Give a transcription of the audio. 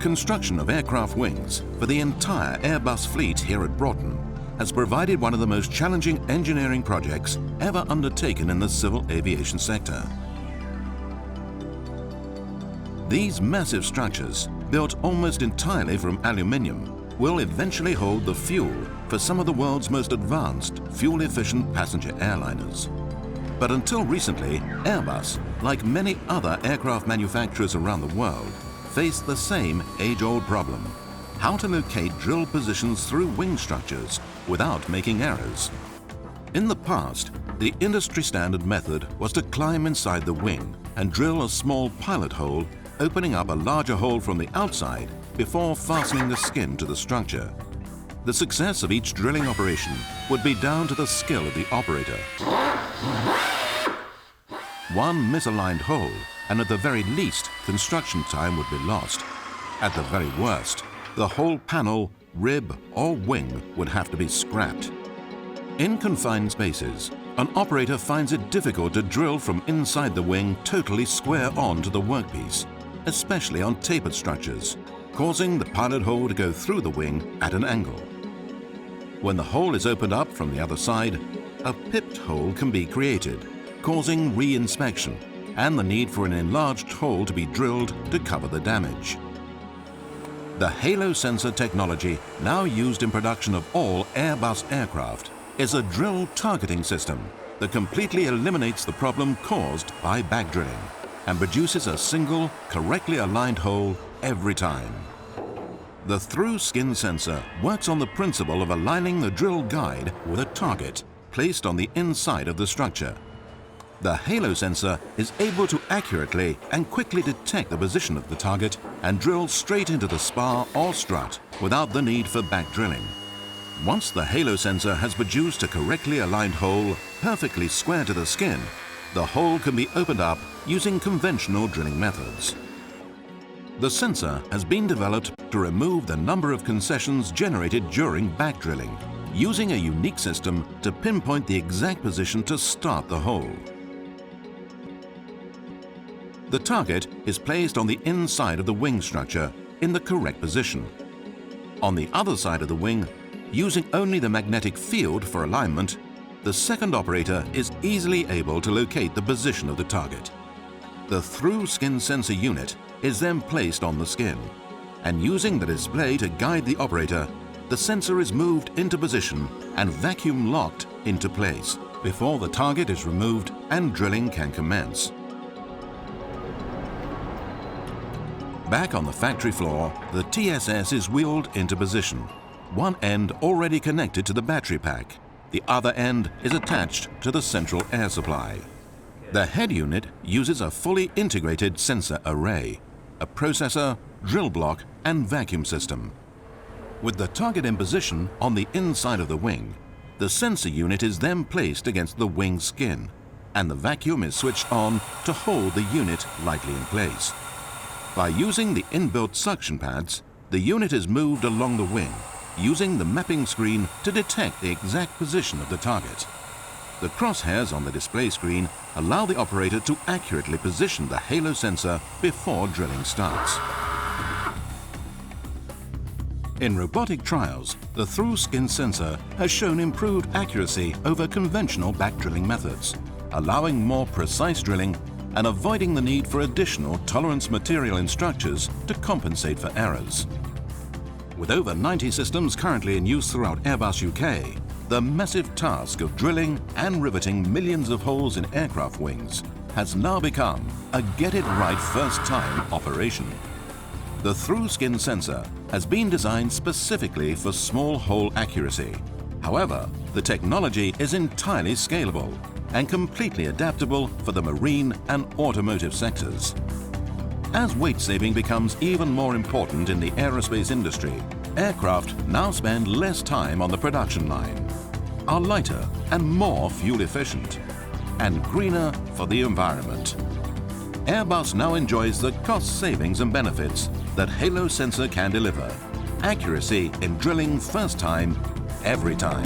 construction of aircraft wings for the entire Airbus fleet here at Broughton has provided one of the most challenging engineering projects ever undertaken in the civil aviation sector. These massive structures, built almost entirely from aluminium, will eventually hold the fuel for some of the world's most advanced, fuel-efficient passenger airliners. But until recently, Airbus, like many other aircraft manufacturers around the world, faced the same age-old problem: how to locate drill positions through wing structures without making errors. In the past, the industry-standard method was to climb inside the wing and drill a small pilot hole, opening up a larger hole from the outside before fastening the skin to the structure. The success of each drilling operation would be down to the skill of the operator. One misaligned hole, and at the very least, construction time would be lost. At the very worst, the whole panel, rib, or wing would have to be scrapped. In confined spaces, an operator finds it difficult to drill from inside the wing totally square on to the workpiece, especially on tapered structures, causing the pilot hole to go through the wing at an angle. When the hole is opened up from the other side, a pipped hole can be created, causing re-inspection and the need for an enlarged hole to be drilled to cover the damage. The HALOSENSOR technology, now used in production of all Airbus aircraft, is a drill targeting system that completely eliminates the problem caused by back drilling and produces a single, correctly aligned hole every time. The Through Skin Sensor works on the principle of aligning the drill guide with a target placed on the inside of the structure. The HALOSENSOR is able to accurately and quickly detect the position of the target and drill straight into the spar or strut without the need for back drilling. Once the HALOSENSOR has produced a correctly aligned hole perfectly square to the skin, the hole can be opened up using conventional drilling methods. The sensor has been developed to remove the number of concessions generated during back drilling, using a unique system to pinpoint the exact position to start the hole. The target is placed on the inside of the wing structure in the correct position. On the other side of the wing, using only the magnetic field for alignment, the second operator is easily able to locate the position of the target. The Through Skin Sensor unit is then placed on the skin, and using the display to guide the operator, the sensor is moved into position and vacuum locked into place before the target is removed and drilling can commence. Back on the factory floor, the TSS is wheeled into position, one end already connected to the battery pack. The other end is attached to the central air supply. The head unit uses a fully integrated sensor array, a processor, drill block, and vacuum system. With the target in position on the inside of the wing, the sensor unit is then placed against the wing skin, and the vacuum is switched on to hold the unit lightly in place. By using the inbuilt suction pads, the unit is moved along the wing, using the mapping screen to detect the exact position of the target. The crosshairs on the display screen allow the operator to accurately position the HALOSENSOR before drilling starts. In robotic trials, the Through Skin Sensor has shown improved accuracy over conventional back drilling methods, allowing more precise drilling and avoiding the need for additional tolerance material in structures to compensate for errors. With over 90 systems currently in use throughout Airbus UK, the massive task of drilling and riveting millions of holes in aircraft wings has now become a get-it-right first-time operation. The Through Skin Sensor has been designed specifically for small hole accuracy. However, the technology is entirely scalable and completely adaptable for the marine and automotive sectors. As weight saving becomes even more important in the aerospace industry, aircraft now spend less time on the production line, are lighter and more fuel efficient, and greener for the environment. Airbus now enjoys the cost savings and benefits that HALOSENSOR can deliver. Accuracy in drilling first time, every time.